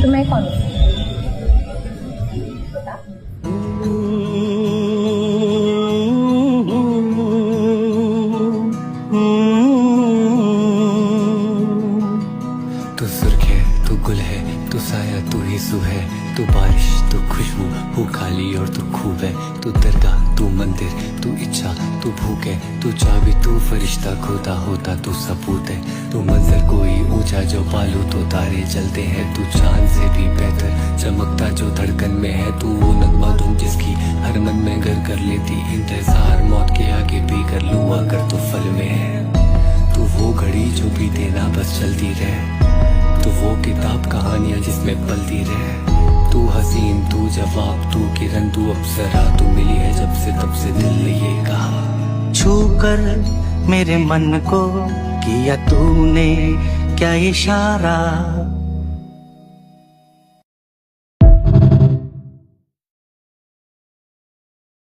तो मैं कौन हूँ? बता। तू सुर्ख है, तू गुल है, तू साया, तू ही सुबह, तू बारिश, तू खुशबू, हो खाली और तू खूब है। तू दरगाह, तू मंदिर, तू इच्छा, तू भूख है, तू चाबी, तू फरिश्ता, खोता होता तू सबूत है। तू मंजर कोई ऊंचा जो पालू तो तारे चलते हैं। तू चांद से भी बेहतर चमकता जो धड़कन में है। तू वो नगमा धुन जिसकी हर मन में घर कर लेती इंतजार, मौत के आगे भी कर लूँ अगर तू फल में है। तू वो घड़ी जो भी देना बस चलती रहे, तू वो किताब कहानियां जिसमें पलती रहे। तू हसीन, तू जवाब, तू किरण, तू अप्सरा, तू मिली है जब से तब से दिल ने ये कहा। छू कर मेरे मन को किया तूने क्या इशारा,